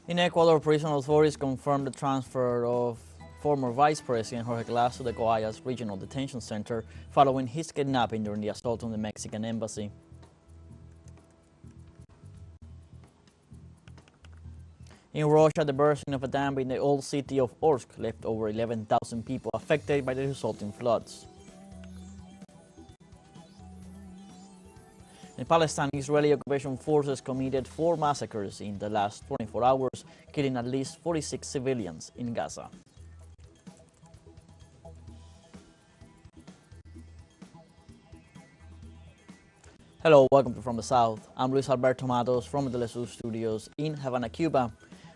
In Ecuador, prison authorities confirmed the transfer of former Vice President Jorge Glas to the Guayas Regional Detention Center following his kidnapping during the assault on the Mexican embassy. In Russia, the bursting of a dam in the old city of Orsk left over 11,000 people affected by the resulting floods. In Palestine, Israeli occupation forces committed 4 massacres in the last 24 hours, killing at least 46 civilians in Gaza. Hello, welcome to From the South. I'm Luis Alberto Matos from the TeleSUR studios in Havana, Cuba.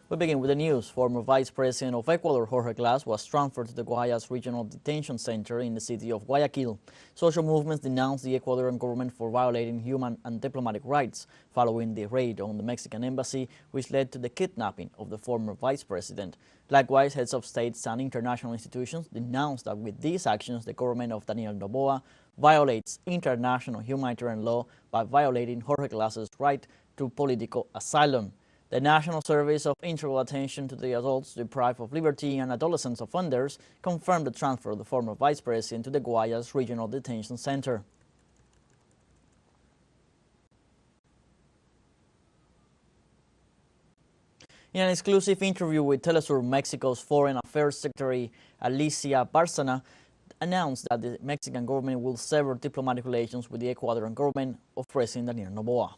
We begin with the news. Former Vice President of Ecuador, Jorge Glas, was transferred to the Guayas Regional Detention Center in the city of Guayaquil. Social movements denounced the Ecuadorian government for violating human and diplomatic rights following the raid on the Mexican embassy, which led to the kidnapping of the former vice president. Likewise, heads of states and international institutions denounced that with these actions, the government of Daniel Noboa violates international humanitarian law by violating Jorge Glas's right to political asylum. The National Service of Integral Attention to the Adults Deprived of Liberty and Adolescent Offenders confirmed the transfer of the former vice president to the Guayas Regional Detention Center. In an exclusive interview with TeleSUR, Mexico's Foreign Affairs Secretary Alicia Bárcena announced that the Mexican government will sever diplomatic relations with the Ecuadorian government of President Daniel Noboa.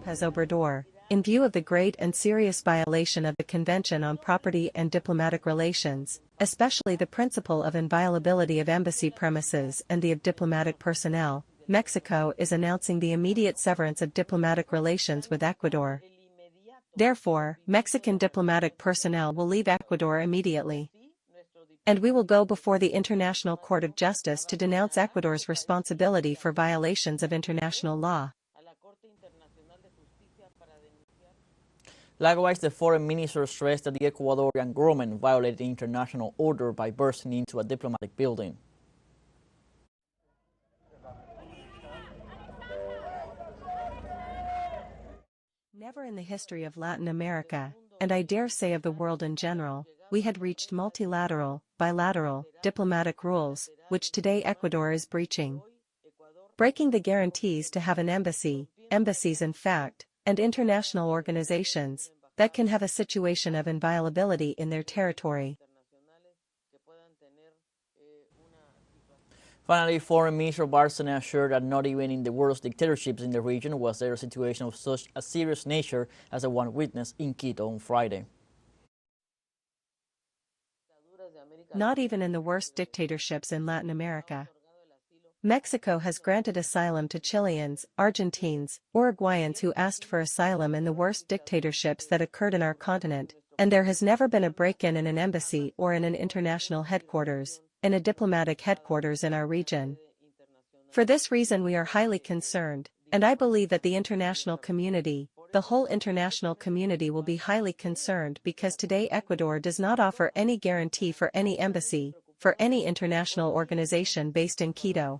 Obrador, in view of the great and serious violation of the Convention on Property and Diplomatic Relations, especially the principle of inviolability of embassy premises and the of diplomatic personnel, Mexico is announcing the immediate severance of diplomatic relations with Ecuador. Therefore, Mexican diplomatic personnel will leave Ecuador immediately. And we will go before the International Court of Justice to denounce Ecuador's responsibility for violations of international law. Likewise, the foreign minister stressed that the Ecuadorian government violated the international order by bursting into a diplomatic building. Never in the history of Latin America, and I dare say of the world in general, we had reached multilateral, bilateral, diplomatic rules, which today Ecuador is breaching. Breaking the guarantees to have an embassy, embassies in fact, and international organizations that can have a situation of inviolability in their territory. Finally, Foreign Minister Bárcena assured that not even in the worst dictatorships in the region was there a situation of such a serious nature as the one witnessed in Quito on Friday. Not even in the worst dictatorships in Latin America. Mexico has granted asylum to Chileans, Argentines, Uruguayans who asked for asylum in the worst dictatorships that occurred in our continent, and there has never been a break-in in an embassy or in an international headquarters, in a diplomatic headquarters in our region. For this reason we are highly concerned, and I believe that the international community, the whole international community will be highly concerned because today Ecuador does not offer any guarantee for any embassy, for any international organization based in Quito.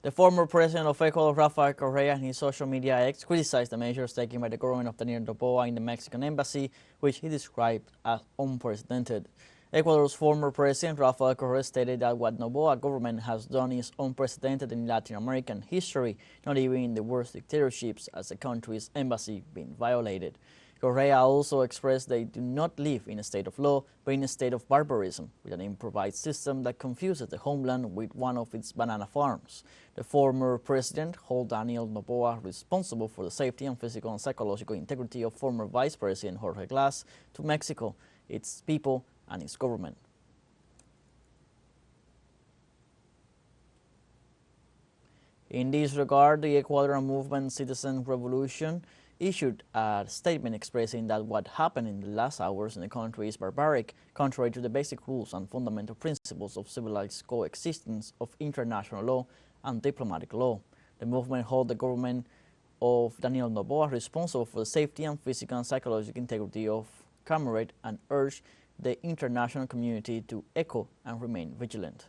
The former president of Ecuador, Rafael Correa, in his social media X criticized the measures taken by the government of Daniel Noboa in the Mexican embassy, which he described as unprecedented. Ecuador's former president, Rafael Correa, stated that what Noboa government has done is unprecedented in Latin American history, not even in the worst dictatorships as the country's embassy being violated. Correa also expressed they do not live in a state of law, but in a state of barbarism, with an improvised system that confuses the homeland with one of its banana farms. The former president held Daniel Noboa responsible for the safety and physical and psychological integrity of former Vice President Jorge Glas to Mexico, its people, and its government. In this regard, the Ecuadorian movement Citizen Revolution issued a statement expressing that what happened in the last hours in the country is barbaric, contrary to the basic rules and fundamental principles of civilized coexistence of international law and diplomatic law. The movement held the government of Daniel Noboa responsible for the safety and physical and psychological integrity of comrade and urged the international community to echo and remain vigilant.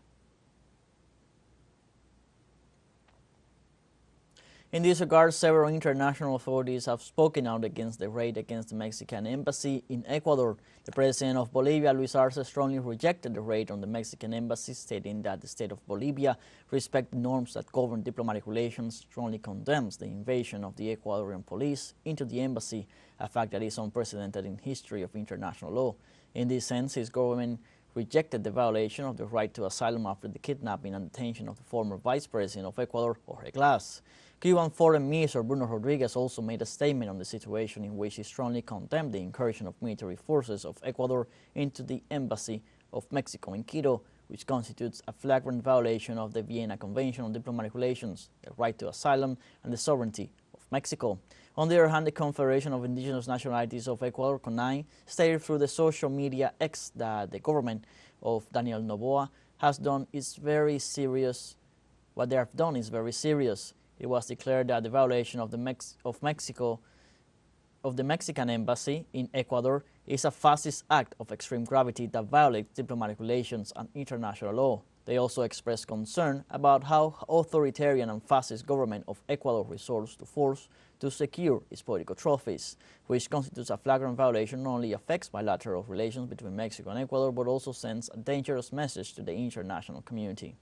In this regard, several international authorities have spoken out against the raid against the Mexican embassy in Ecuador. The president of Bolivia, Luis Arce, strongly rejected the raid on the Mexican embassy, stating that the state of Bolivia respects the norms that govern diplomatic relations, strongly condemns the invasion of the Ecuadorian police into the embassy, a fact that is unprecedented in history of international law. In this sense, his government rejected the violation of the right to asylum after the kidnapping and detention of the former vice president of Ecuador, Jorge Glas. Cuban Foreign Minister Bruno Rodriguez also made a statement on the situation in which he strongly condemned the incursion of military forces of Ecuador into the embassy of Mexico in Quito, which constitutes a flagrant violation of the Vienna Convention on Diplomatic Relations, the right to asylum, and the sovereignty of Mexico. On the other hand, the Confederation of Indigenous Nationalities of Ecuador, CONAI, stated through the social media X that the government of Daniel Noboa has done is very serious. What they have done is very serious. It was declared that the violation of the Mexican embassy in Ecuador is a fascist act of extreme gravity that violates diplomatic relations and international law. They also expressed concern about how authoritarian and fascist government of Ecuador resorts to force to secure its political trophies, which constitutes a flagrant violation, not only affects bilateral relations between Mexico and Ecuador, but also sends a dangerous message to the international community.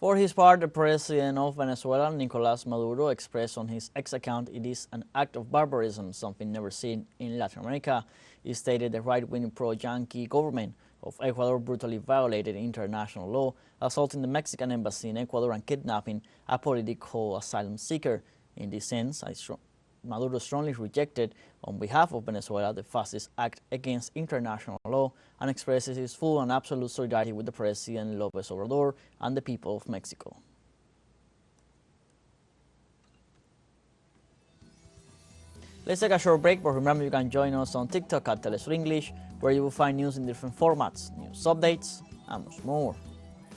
For his part, the president of Venezuela, Nicolás Maduro, expressed on his X account it is an act of barbarism, something never seen in Latin America. He stated the right-wing pro-Yankee government of Ecuador brutally violated international law, assaulting the Mexican embassy in Ecuador and kidnapping a political asylum seeker. In this sense, Maduro strongly rejected, on behalf of Venezuela, the fascist act against international law and expresses his full and absolute solidarity with the President López Obrador and the people of Mexico. Let's take a short break, but remember you can join us on TikTok at TeleSUR English, where you will find news in different formats, news updates, and much more.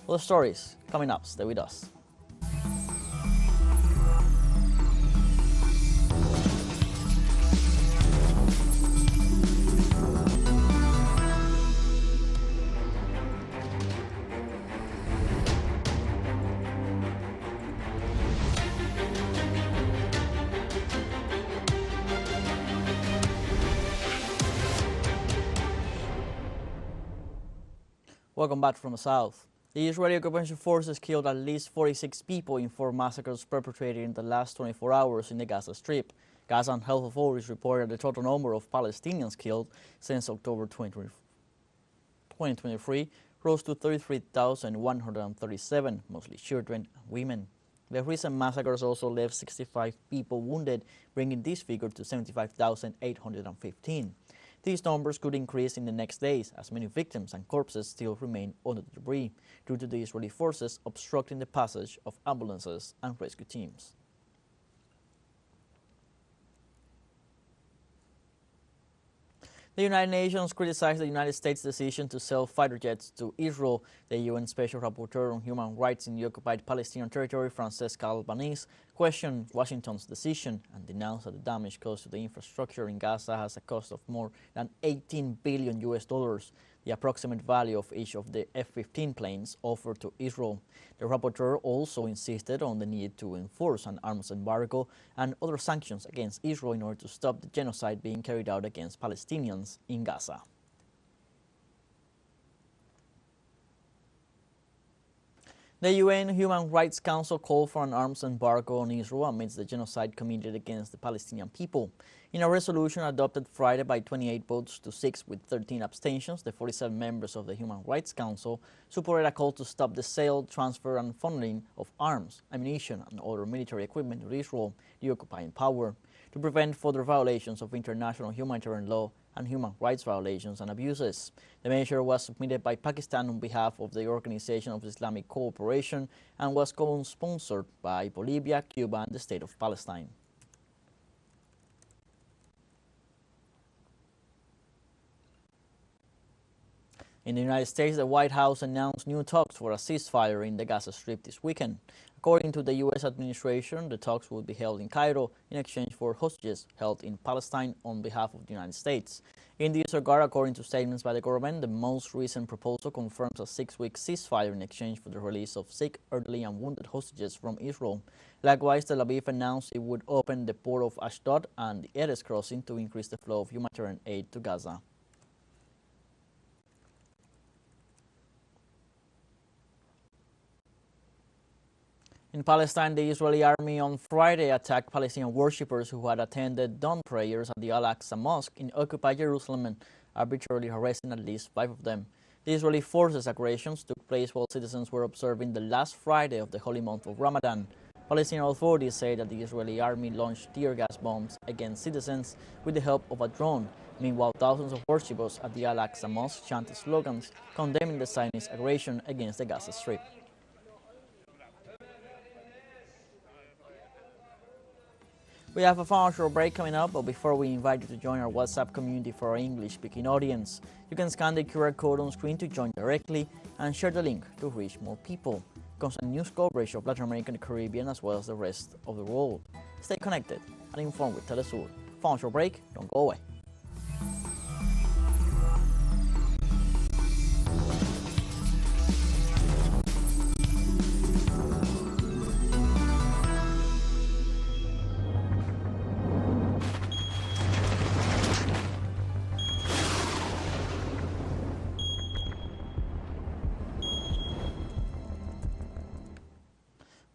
Other stories coming up. Stay with us. Welcome back from the south. The Israeli occupation forces killed at least 46 people in 4 massacres perpetrated in the last 24 hours in the Gaza Strip. Gaza and health authorities reported the total number of Palestinians killed since October 2023 rose to 33,137, mostly children and women. The recent massacres also left 65 people wounded, bringing this figure to 75,815. These numbers could increase in the next days, as many victims and corpses still remain under the debris, due to the Israeli forces obstructing the passage of ambulances and rescue teams. The United Nations criticized the United States' decision to sell fighter jets to Israel. The UN Special Rapporteur on Human Rights in the occupied Palestinian territory, Francesca Albanese, questioned Washington's decision and denounced that the damage caused to the infrastructure in Gaza has a cost of more than $18 billion, the approximate value of each of the F-15 planes offered to Israel. The rapporteur also insisted on the need to enforce an arms embargo and other sanctions against Israel in order to stop the genocide being carried out against Palestinians in Gaza. The UN Human Rights Council called for an arms embargo on Israel amidst the genocide committed against the Palestinian people. In a resolution adopted Friday by 28 votes to 6 with 13 abstentions, the 47 members of the Human Rights Council supported a call to stop the sale, transfer, and funneling of arms, ammunition, and other military equipment to Israel, the occupying power, to prevent further violations of international humanitarian law and human rights violations and abuses. The measure was submitted by Pakistan on behalf of the Organization of Islamic Cooperation and was co-sponsored by Bolivia, Cuba, and the State of Palestine. In the United States, the White House announced new talks for a ceasefire in the Gaza Strip this weekend. According to the U.S. administration, the talks will be held in Cairo in exchange for hostages held in Palestine on behalf of the United States. In this regard, according to statements by the government, the most recent proposal confirms a 6-week ceasefire in exchange for the release of sick, elderly, and wounded hostages from Israel. Likewise, Tel Aviv announced it would open the port of Ashdod and the Erez crossing to increase the flow of humanitarian aid to Gaza. In Palestine, the Israeli army on Friday attacked Palestinian worshippers who had attended dawn prayers at the Al-Aqsa Mosque in occupied Jerusalem and arbitrarily arresting at least 5 of them. The Israeli forces' aggressions took place while citizens were observing the last Friday of the holy month of Ramadan. Palestinian authorities say that the Israeli army launched tear gas bombs against citizens with the help of a drone. Meanwhile, thousands of worshippers at the Al-Aqsa Mosque chanted slogans condemning the Zionist aggression against the Gaza Strip. We have a final short break coming up, but before we invite you to join our WhatsApp community for our English-speaking audience, you can scan the QR code on screen to join directly and share the link to reach more people. Constant news coverage of Latin America and the Caribbean as well as the rest of the world. Stay connected and informed with TeleSUR. Final short break, don't go away.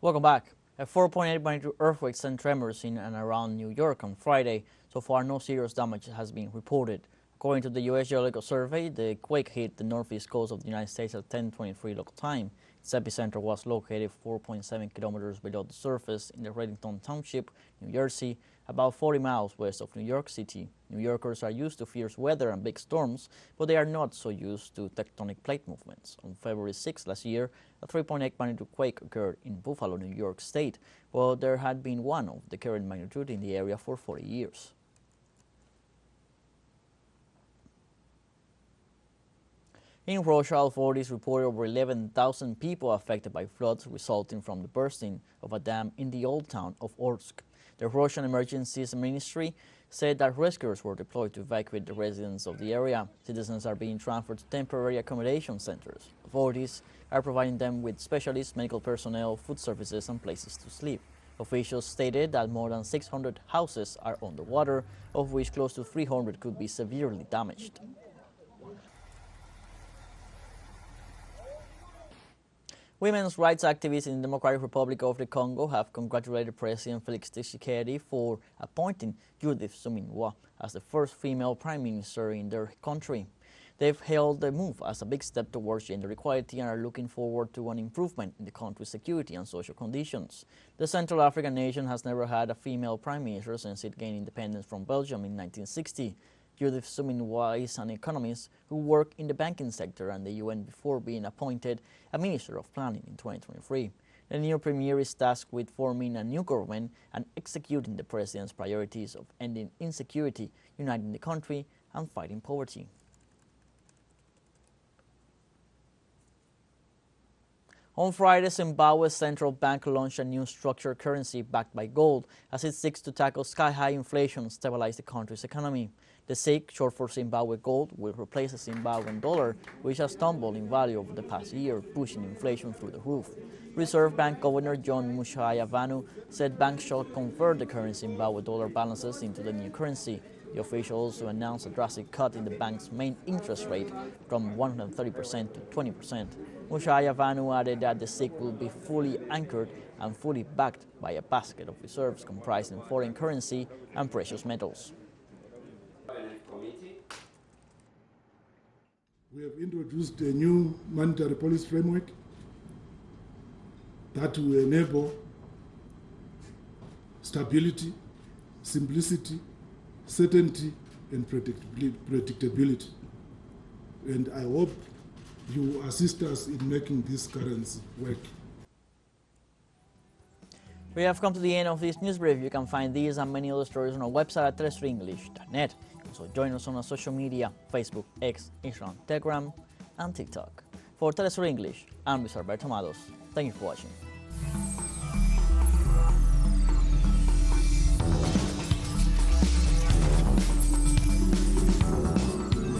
Welcome back. A 4.8 magnitude earthquake sent tremors in and around New York on Friday. So far, no serious damage has been reported. According to the U.S. Geological Survey, the quake hit the northeast coast of the United States at 10:23 local time. Its epicenter was located 4.7 kilometers below the surface in the Reddington Township, New Jersey, about 40 miles west of New York City. New Yorkers are used to fierce weather and big storms, but they are not so used to tectonic plate movements. On February 6 last year, a 3.8 magnitude quake occurred in Buffalo, New York State, while there had been one of the current magnitude in the area for 40 years. In Russia, authorities reported over 11,000 people affected by floods resulting from the bursting of a dam in the old town of Orsk. The Russian Emergencies Ministry said that rescuers were deployed to evacuate the residents of the area. Citizens are being transferred to temporary accommodation centers. Authorities are providing them with specialists, medical personnel, food services, and places to sleep. Officials stated that more than 600 houses are underwater, of which close to 300 could be severely damaged. Women's rights activists in the Democratic Republic of the Congo have congratulated President Felix Tshisekedi for appointing Judith Suminwa as the first female prime minister in their country. They've hailed the move as a big step towards gender equality and are looking forward to an improvement in the country's security and social conditions. The Central African nation has never had a female prime minister since it gained independence from Belgium in 1960. Judith Suminwa is an economist who worked in the banking sector and the UN before being appointed a Minister of Planning in 2023. The new premier is tasked with forming a new government and executing the president's priorities of ending insecurity, uniting the country, and fighting poverty. On Friday, Zimbabwe's central bank launched a new structured currency backed by gold as it seeks to tackle sky-high inflation and stabilize the country's economy. The ZiG, short for Zimbabwe Gold, will replace the Zimbabwean dollar, which has tumbled in value over the past year, pushing inflation through the roof. Reserve Bank Governor John Mushaya Vanu said banks shall convert the current Zimbabwe dollar balances into the new currency. The official also announced a drastic cut in the bank's main interest rate from 130% to 20%. Mushaya Vanu added that the ZiG will be fully anchored and fully backed by a basket of reserves comprising foreign currency and precious metals. We have introduced a new monetary policy framework that will enable stability, simplicity, certainty, and predictability. And I hope you assist us in making this currency work. We have come to the end of this news brief. You can find these and many other stories on our website at telesurenglish.net. Also join us on our social media, Facebook, X, Instagram, Telegram, and TikTok. For TeleSUR English, I'm Luis Alberto Matos. Thank you for watching.